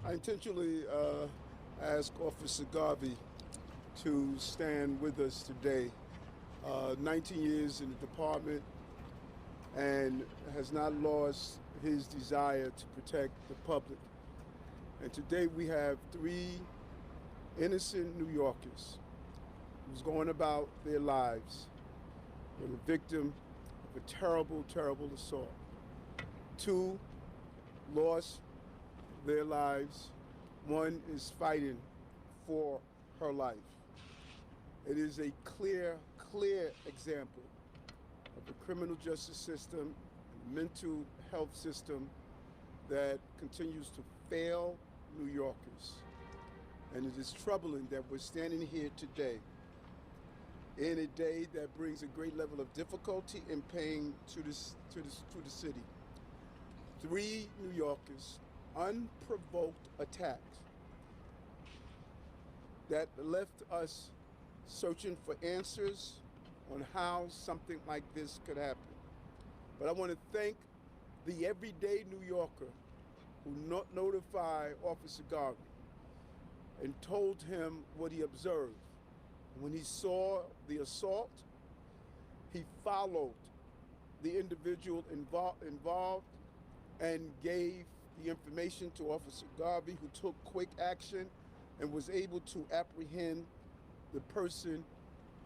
I intentionally asked Officer Garvey to stand with us today. 19 years in the department and has not lost his desire to protect the public. And today we have 3 innocent New Yorkers who's going about their lives were the victim of a terrible, terrible assault. 2 lost their lives. 1 is fighting for her life. It is a clear example of the criminal justice system and the mental health system that continues to fail New Yorkers. And it is troubling that we're standing here today in a day that brings a great level of difficulty and pain to the city. 3 New Yorkers, unprovoked attacks that left us searching for answers on how something like this could happen. But I want to thank the everyday New Yorker who notified Officer Garvey and told him what he observed. When he saw the assault, he followed the individual involved and gave the information to Officer Garvey, who took quick action and was able to apprehend the person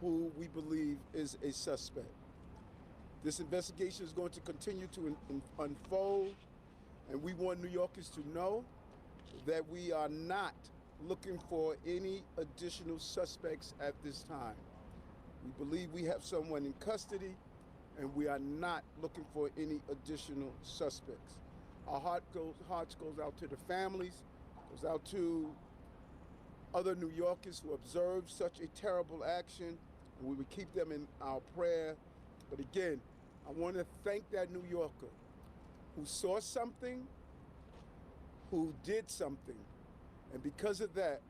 who we believe is a suspect. This investigation is going to continue to unfold, and we want New Yorkers to know that we are not looking for any additional suspects at this time. We believe we have someone in custody, and we are not looking for any additional suspects. Our hearts goes out to the families, goes out to other New Yorkers who observed such a terrible action, and we would keep them in our prayer. But again, I want to thank that New Yorker who saw something, who did something. And because of that,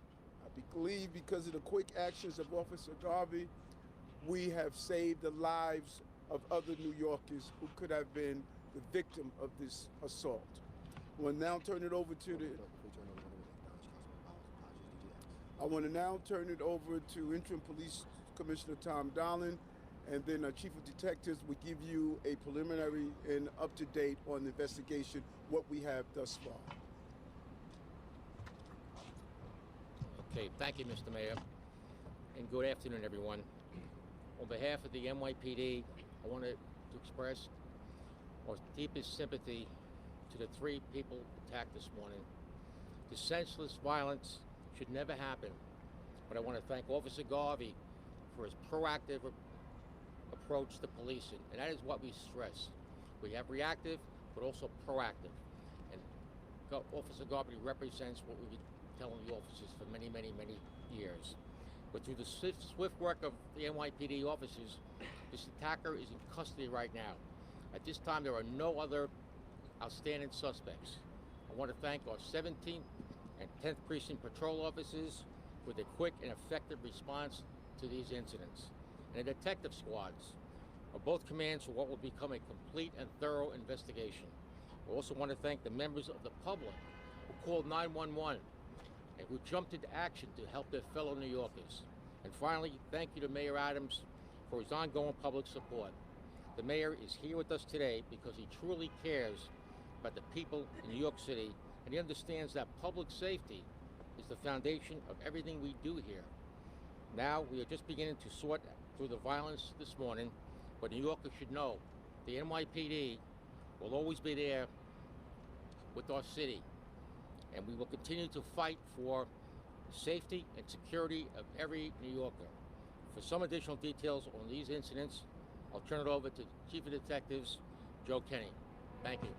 I believe because of the quick actions of Officer Garvey, we have saved the lives of other New Yorkers who could have been the victim of this assault. We'll now turn it over to I want to now turn it over to Interim Police Commissioner Tom Dolan, and then our Chief of Detectives will give you a preliminary and up-to-date on the investigation, what we have thus far. Okay, thank you, Mr. Mayor, and good afternoon, everyone. On behalf of the NYPD, I wanted to express our deepest sympathy to the 3 people attacked this morning. The senseless violence should never happen, but I want to thank Officer Garvey for his proactive approach to policing, and that is what we stress. We have reactive, but also proactive, and Officer Garvey represents what we've been telling the officers for many years. But through the swift work of the NYPD officers, this attacker is in custody right now. At this time, there are no other outstanding suspects. I want to thank our 17th and 10th Precinct Patrol officers for their quick and effective response to these incidents, and the detective squads of both commands for what will become a complete and thorough investigation. I also want to thank the members of the public who called 911 and who jumped into action to help their fellow New Yorkers. And finally, thank you to Mayor Adams for his ongoing public support. The mayor is here with us today because he truly cares about the people in New York City, and he understands that public safety is the foundation of everything we do here. Now, we are just beginning to sort through the violence this morning, but New Yorkers should know the NYPD will always be there with our city, and we will continue to fight for safety and security of every New Yorker. For some additional details on these incidents, I'll turn it over to Chief of Detectives, Joe Kenny. Thank you.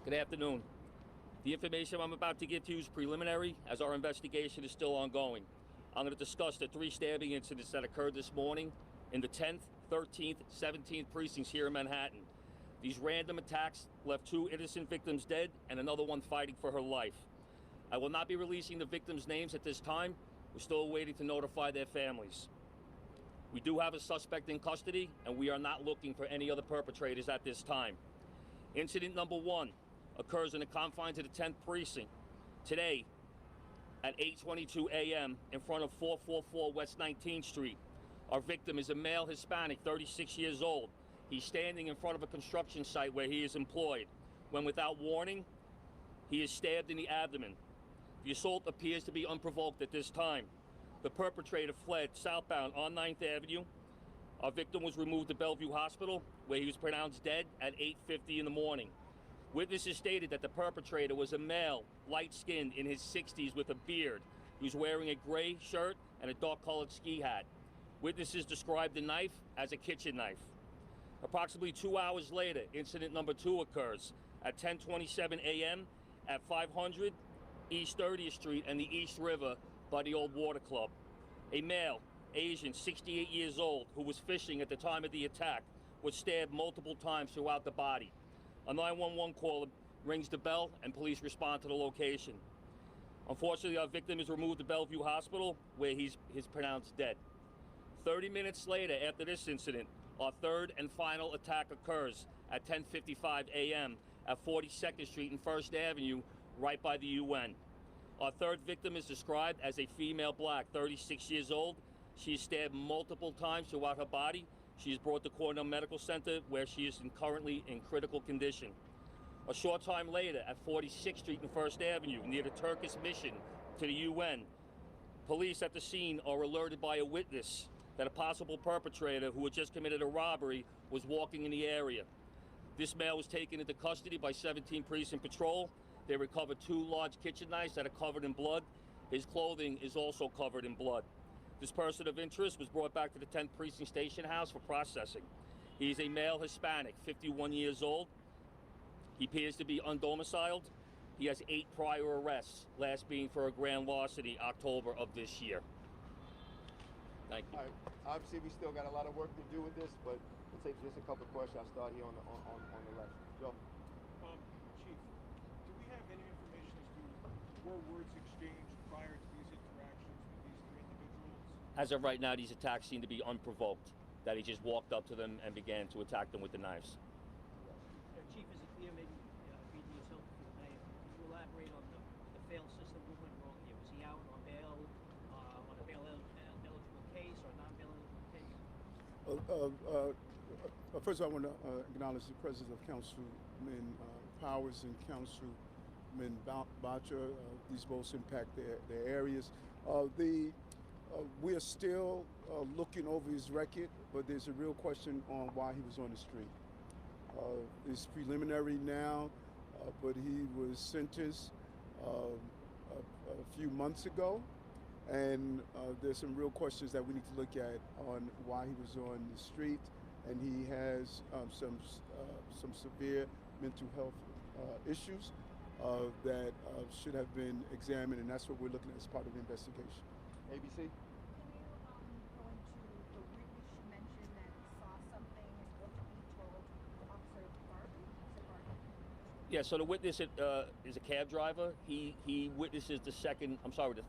Good afternoon. The information I'm about to give to you is preliminary, as our investigation is still ongoing. I'm going to discuss the 3 stabbing incidents that occurred this morning in the 10th, 13th, 17th precincts here in Manhattan. These random attacks left 2 innocent victims dead and another one fighting for her life. I will not be releasing the victims' names at this time. We're still waiting to notify their families. We do have a suspect in custody, and we are not looking for any other perpetrators at this time. Incident number 1 occurs in the confines of the 10th precinct. Today, at 8:22 a.m. in front of 444 West 19th Street. Our victim is a male Hispanic, 36 years old. He's standing in front of a construction site where he is employed, when without warning, he is stabbed in the abdomen. The assault appears to be unprovoked at this time. The perpetrator fled southbound on 9th Avenue. Our victim was removed to Bellevue Hospital, where he was pronounced dead at 8:50 in the morning. Witnesses stated that the perpetrator was a male, light-skinned, in his 60s with a beard. He was wearing a gray shirt and a dark-colored ski hat. Witnesses described the knife as a kitchen knife. Approximately 2 hours later, incident number 2 occurs at 10:27 a.m. at 500 East 30th Street and the East River by the Old Water Club. A male, Asian, 68 years old, who was fishing at the time of the attack, was stabbed multiple times throughout the body. A 911 caller rings the bell and police respond to the location. Unfortunately, our victim is removed to Bellevue Hospital, where he's pronounced dead. 30 minutes later, after this incident, our third and final attack occurs at 10:55 a.m. at 42nd Street and 1st Avenue, right by the UN. Our third victim is described as a female black, 36 years old. She is stabbed multiple times throughout her body. She is brought to Cornell Medical Center, where she is currently in critical condition. A short time later, at 46th Street and 1st Avenue, near the Turkish mission to the UN, police at the scene are alerted by a witness that a possible perpetrator who had just committed a robbery was walking in the area. This male was taken into custody by 17 Precinct Patrol. They recovered 2 large kitchen knives that are covered in blood. His clothing is also covered in blood. This person of interest was brought back to the 10th Precinct Station House for processing. He is a male Hispanic, 51 years old. He appears to be undomiciled. He has 8 prior arrests, last being for a grand larceny, October of this year. Thank you. All right. Obviously, we still got a lot of work to do with this, but we'll take just a couple of questions. I'll start here on the left. Joe. Chief, do we have any information as to were words exchanged prior to these interactions with these 3 individuals? As of right now, these attacks seem to be unprovoked, that he just walked up to them and began to attack them with the knives. Chief, is it clear, maybe read yourself if you may, can you elaborate on the failed system? What went wrong here? Was he out on bail, on a bail-eligible case or non-bail eligible case? First of all, I want to acknowledge the presence of Councilman Powers and Councilman Boucher. These both impact their areas. We are still looking over his record, but there's a real question on why he was on the street. It's preliminary now, but he was sentenced a few months ago, and there's some real questions that we need to look at on why he was on the street, and he has some severe mental health issues that should have been examined, and that's what we're looking at as part of the investigation. ABC. Yeah, so the witness is a cab driver. He witnesses the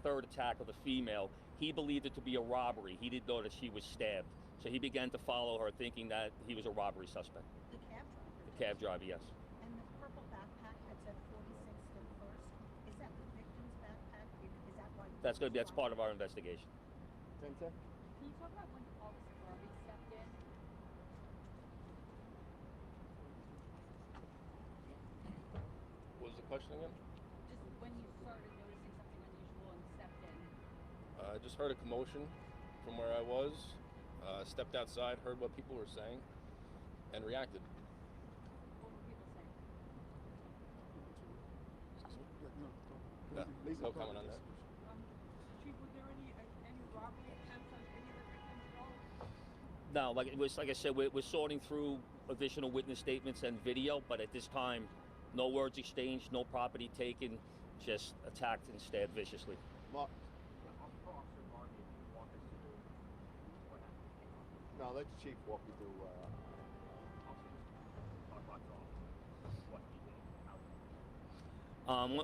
third attack of the female. He believed it to be a robbery. He didn't know that she was stabbed. So he began to follow her, thinking that he was a robbery suspect. The cab driver? The cab driver, yes. And the purple backpack that said 46th and 1st, is that the victim's backpack? Is that why? That's part of our investigation. 10-10. Can you talk about when Officer Garvey stepped in? What was the question again? Just when you started noticing something unusual and stepped in. I just heard a commotion from where I was, stepped outside, heard what people were saying, and reacted. What were people saying? No comment on that. Chief, was there any robbery attempts on any of the victims at all? No, like I said, we're sorting through additional witness statements and video, but at this time, no words exchanged, no property taken, just attacked and stabbed viciously. Mark. No, let the chief walk you through.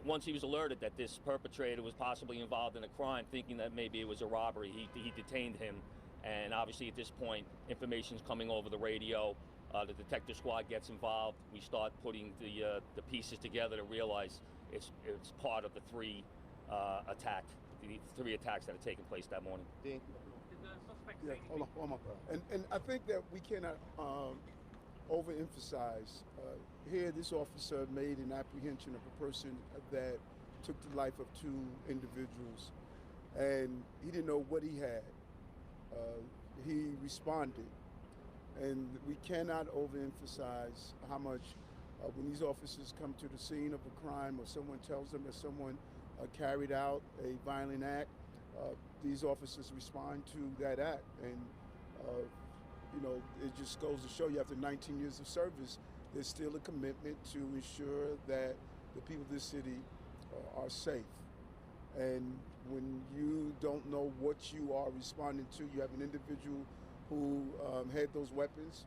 Once he was alerted that this perpetrator was possibly involved in a crime, thinking that maybe it was a robbery, he detained him. And obviously at this point, information's coming over the radio. The detective squad gets involved. We start putting the pieces together to realize it's part of the three attacks that had taken place that morning. Dean? Did the suspect Yeah, say hold on. And I think that we cannot overemphasize. Here, this officer made an apprehension of a person that took the life of two individuals, and he didn't know what he had. He responded, and we cannot overemphasize how much when these officers come to the scene of a crime or someone tells them that someone carried out a violent act, these officers respond to that act. And you know, it just goes to show you after 19 years of service, there's still a commitment to ensure that the people of this city are safe. And when you don't know what you are responding to, you have an individual who had those weapons,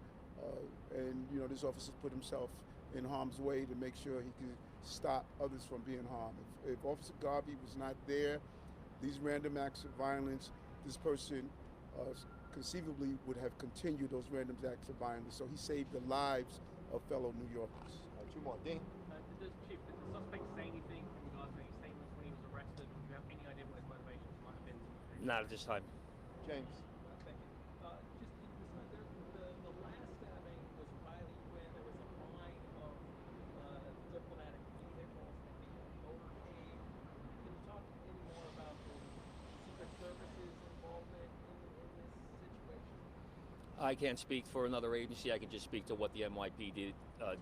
and you know, this officer put himself in harm's way to make sure he could stop others from being harmed. If Officer Garvey was not there, these random acts of violence, this person conceivably would have continued those random acts of violence. So he saved the lives of fellow New Yorkers. Two more. Dean? did the suspect say anything in regards to any statements when he was arrested? Do you have any idea what his motivations might have been? Not at this time. James? Thank you. The last stabbing was right when there was a line of diplomatic vehicles and the motorcade. Can you talk any more about the Secret Service's involvement in this situation? I can't speak for another agency. I can just speak to what the NYPD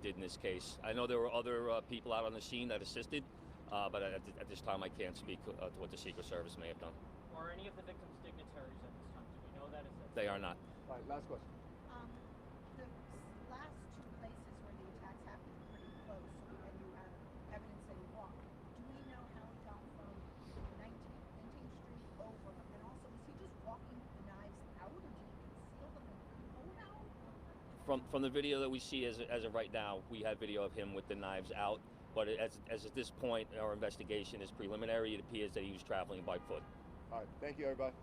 did in this case. I know there were other people out on the scene that assisted, but at this time I can't speak to what the Secret Service may have done. Are any of the victims dignitaries at this time? Do we know that? They are not. All right, last question. The last two places where the attacks happened were pretty close, and you have evidence that he walked. Do we know how he got from 19th Street over? And also, was he just walking the knives out, or did he conceal them and pull out? From the video that we see as of right now, we have video of him with the knives out. But as at this point, our investigation is preliminary. It appears that he was traveling by foot. All right, thank you, everybody.